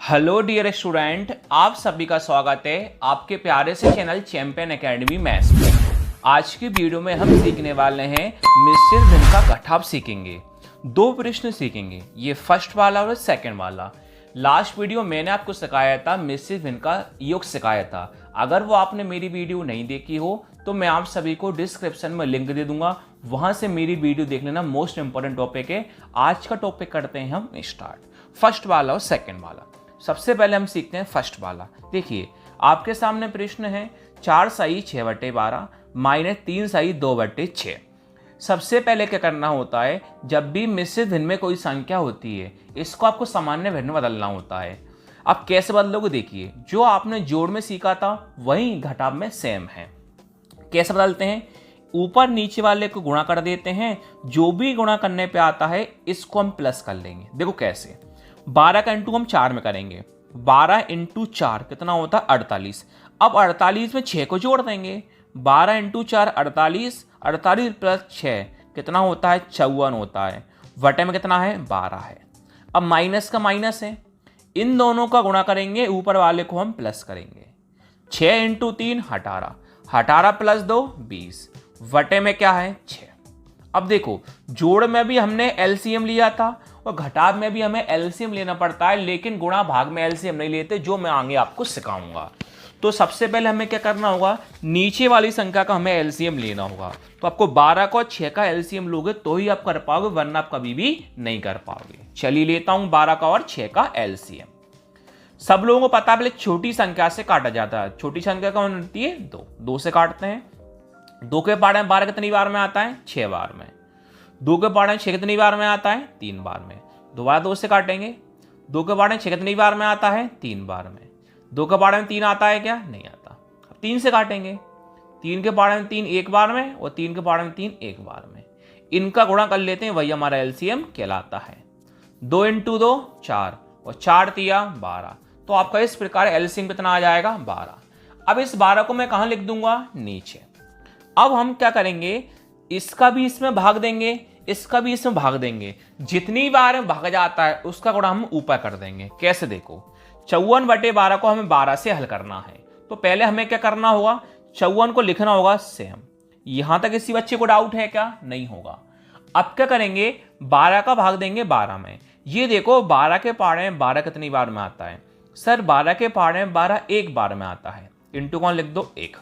Hello dear student, आप सभी का स्वागत है आपके प्यारे से चैनल चैंपियन एकेडमी मैथ्स में। आज की वीडियो में हम सीखने वाले हैं मिश्रित भिन्न का घटाव सीखेंगे। दो प्रश्न सीखेंगे, ये फर्स्ट वाला और सेकंड वाला। लास्ट वीडियो मैंने आपको सिखाया था मिश्रित भिन्न का योग सिखाया था। अगर वो आपने मेरी वीडियो नहीं देखी हो तो मैं आप सभी को डिस्क्रिप्शन में लिंक दे दूंगा, वहां से मेरी वीडियो देख लेना। मोस्ट इंपॉर्टेंट टॉपिक है। आज का टॉपिक करते हैं हम स्टार्ट, फर्स्ट वाला और सेकंड वाला। सबसे पहले हम सीखते हैं फर्स्ट वाला। देखिए आपके सामने प्रश्न है 4 सही 6/12 माइनस 3 सही 2/6। सबसे पहले क्या करना होता है, जब भी मिश्रित भिन्न में कोई संख्या होती है इसको आपको सामान्य भिन्न में बदलना होता है। अब कैसे बदलोगे, देखिए जो आपने जोड़ में सीखा था वही घटाव में सेम है। कैसे बदलते हैं, ऊपर नीचे वाले को गुणा कर देते हैं, जो भी गुणा करने पे आता है इसको हम प्लस कर लेंगे। देखो कैसे, 12 का इंटू हम 4 में करेंगे, 12 इंटू 4 कितना होता है 48। अब 48 में 6 को जोड़ देंगे, 12 इंटू 4 48, 48 प्लस 6 कितना होता है 54 होता है। वटे में कितना है 12 है। अब माइनस का माइनस है, इन दोनों का गुणा करेंगे, ऊपर वाले को हम प्लस करेंगे। 6 इंटू 3 18, 18 प्लस 2 20, वटे में क्या है 6। अब देखो जोड़ में भी हमने एलसीएम लिया था और घटाव में भी हमें एलसीएम लेना पड़ता है, लेकिन गुणा भाग में एलसीएम नहीं लेते, जो मैं आगे आपको सिखाऊंगा। तो सबसे पहले हमें क्या करना होगा, नीचे वाली संख्या का हमें एलसीएम लेना होगा। तो आपको 12 का और 6 का एलसीएम लोगे तो ही आप कर पाओगे, वरना आप कभी भी नहीं कर पाओगे। चलिए लेता हूं 12 का और 6 का एलसीएम। सब लोगों को पता है पहले छोटी संख्या से काटा जाता है। छोटी संख्या कौन होती है 2 से काटते हैं। 2 के पाड़े में 12 कितनी बार में आता है 6 बार में। 2 के पाड़े में 6 कितनी बार में आता है 3 बार में। दोबारा 2 से काटेंगे, 2 के पाड़े में 6 कितनी बार में आता है 3 बार में। 2 के पाड़े में 3 आता है क्या, नहीं आता। अब 3 से काटेंगे, 3 के पाड़े में 3 एक बार में और 3 के पाड़े में 3 एक बार में। इनका गुणा कर लेते हैं, वही हमारा एलसीएम कहलाता है। 2 इंटू 2 4 और 4 तिया 12। तो आपका इस प्रकार एलसीएम कितना आ जाएगा 12। अब इस 12 को मैं कहाँ लिख दूंगा, नीचे। अब हम क्या करेंगे, इसका भी इसमें भाग देंगे, इसका भी इसमें भाग देंगे। जितनी बार भाग जाता है उसका गुणा हम ऊपर कर देंगे। कैसे, देखो 54/12 को हमें 12 से हल करना है। तो पहले हमें क्या करना होगा, 54 को लिखना होगा सेम। यहां तक किसी बच्चे को डाउट है क्या, नहीं होगा। अब क्या करेंगे, 12 का भाग देंगे 12 में। ये देखो 12 के पाड़े में 12 कितनी बार में आता है, सर 12 के पाड़े में 12 एक बार में आता है। इंटू कौन लिख दो 1।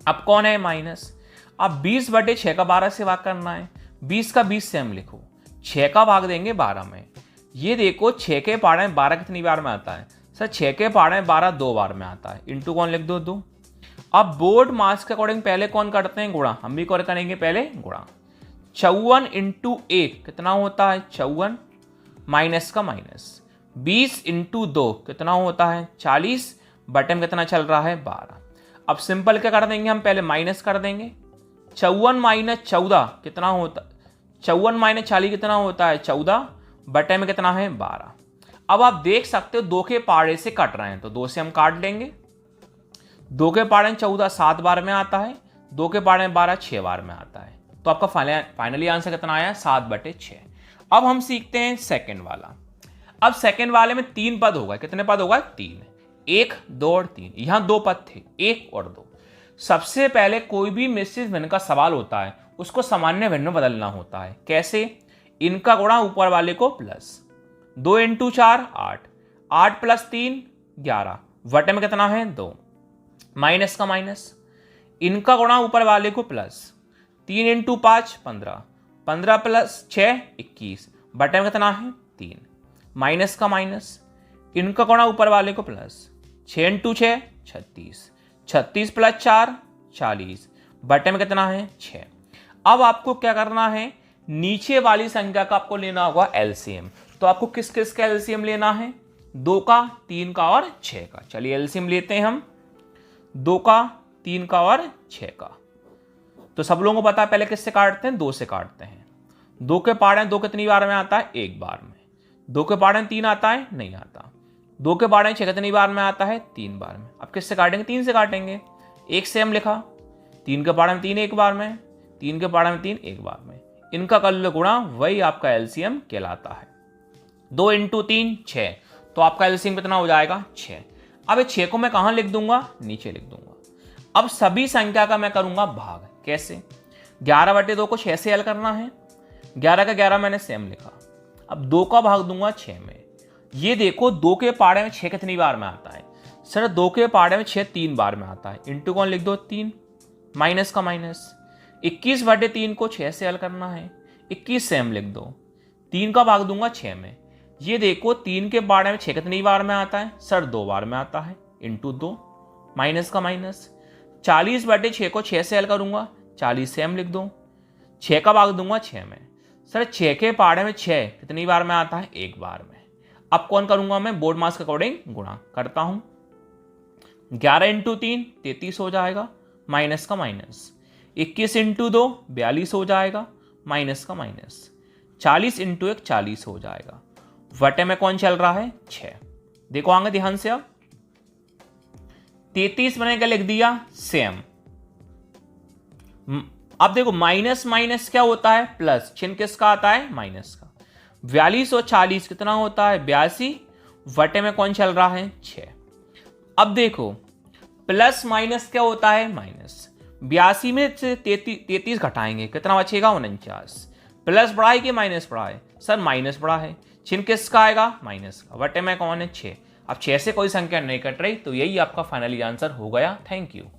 अब कौन है माइनस। अब 20/6 का 12 से भाग करना है, 20 का 20 से हम लिखो, 6 का भाग देंगे 12 में। ये देखो 6 के पाड़े में 12 कितनी बार में आता है, सर 6 के पाड़े में 12 2 बार में आता है। इंटू कौन लिख दो 2। अब बोर्ड मार्क्स के अकॉर्डिंग पहले कौन करते हैं गुणा, हम भी कौन करेंगे पहले गुणा। 54 इंटू 1 कितना होता है 54 माइनस का माइनस। 20 इंटू 2 कितना होता है 40, बटन कितना चल रहा है 12। अब सिंपल क्या कर देंगे, हम पहले माइनस कर देंगे। 54 माइनस 14 कितना होता, 54 माइनस 40 कितना होता है 14, बटे में कितना है 12। अब आप देख सकते हो 2 के पाड़े से कट रहे हैं तो 2 से हम काट लेंगे। 2 के पाड़े में 14 7 बार में आता है, 2 के पाड़े में 12 6 बार में आता है। तो आपका फाइनली आंसर कितना आया 7/6। अब हम सीखते हैं सेकेंड वाला। अब सेकेंड वाले में 3 पद होगा, कितने पद होगा 3, 1 2 और 3। यहां 2 पद थे 1 और 2। सबसे पहले कोई भी मिश्रित भिन्न का सवाल होता है उसको सामान्य भिन्न में बदलना होता है। कैसे, इनका गुणा ऊपर वाले को प्लस। 2 इंटू 4 8, 8 प्लस 3 11, वटे में कितना है 2, माइनस का माइनस। इनका गुणा ऊपर वाले को प्लस, 3 इंटू 5 15, 15 प्लस 6 21, बटे में कितना है 3, माइनस का माइनस। इनका गुणा ऊपर वाले को प्लस, 6 इंटू 6 36, 36 प्लस 4 40, बटे में कितना है 6। अब आपको क्या करना है, नीचे वाली संख्या का आपको लेना होगा एलसीएम। तो आपको किस किस का एलसीएम लेना है, 2 का 3 का और 6 का। चलिए एलसीएम लेते हैं हम, 2 का 3 का और 6 का। तो सब लोगों को पता है पहले किससे काटते हैं, 2 से काटते हैं। 2 के पाड़े में 2 कितनी बार में आता है एक बार में। 2 के पाड़े में 3 आता है, नहीं आता। 2 के पाड़े में 6 कितनी बार में आता है 3 बार में। अब किससे काटेंगे, 3 से काटेंगे। 1 से हम लिखा, 3 के पाड़े में 3 एक बार में, 3 के पाड़े में 3 एक बार में। इनका कर लो गुणा, वही आपका एलसीएम कहलाता है। 2 इंटू 3 6, तो आपका एलसीएम कितना हो जाएगा 6। अब 6 को मैं कहां लिख दूंगा, नीचे लिख दूंगा। अब सभी संख्या का मैं करूंगा भाग, कैसे, 11/2 को 6 से हल करना है, 11 का 11 मैंने सेम लिखा। अब 2 का भाग दूंगा 6 में। ये देखो 2 के पाड़े में 6 कितनी बार में आता है, सर 2 के पाड़े में 6 3 बार में आता है, इंटू कौन लिख दो 3, माइनस का माइनस, 21/3 को 6 से हल करना है, 21 सेम लिख दो, 3 का भाग दूंगा 6 में। ये देखो 3 के पाड़े में 6 कितनी बार में आता है, सर 2 बार में आता है, इंटू 2, माइनस का माइनस, 40/6 को 6 से हल करूंगा, 40 सेम लिख दो, 6 का भाग दूंगा 6 में। सर 6 के पाड़े में 6 कितनी बार में आता है, 1 बार में। अब कौन करूंगा मैं, बोर्ड मास के अकॉर्डिंग गुणा करता हूं, 11 इंटू 3 33 हो जाएगा, माइनस का माइनस, 21 इंटू 2 42 हो जाएगा, माइनस का माइनस, 40 इंटू 1 40 हो जाएगा, वटे में कौन चल रहा है 6। देखो आगे ध्यान से, अब 33 मैंने क्या लिख दिया सेम। अब देखो माइनस माइनस क्या होता है, प्लस, चिन्ह किसका आता है, माइनस का। 42 और 40 कितना होता है 82, वटे में कौन चल रहा है 6। अब देखो प्लस माइनस क्या होता है, माइनस, 82 में से 33 घटाएंगे कितना बचेगा 49, प्लस बढ़ा है कि माइनस बढ़ा है, सर माइनस बढ़ा है, चिन्ह किसका आएगा, माइनस का, वटे में कौन है 6। अब 6 से कोई संख्या नहीं कट रही, तो यही आपका फाइनली आंसर हो गया। Thank you.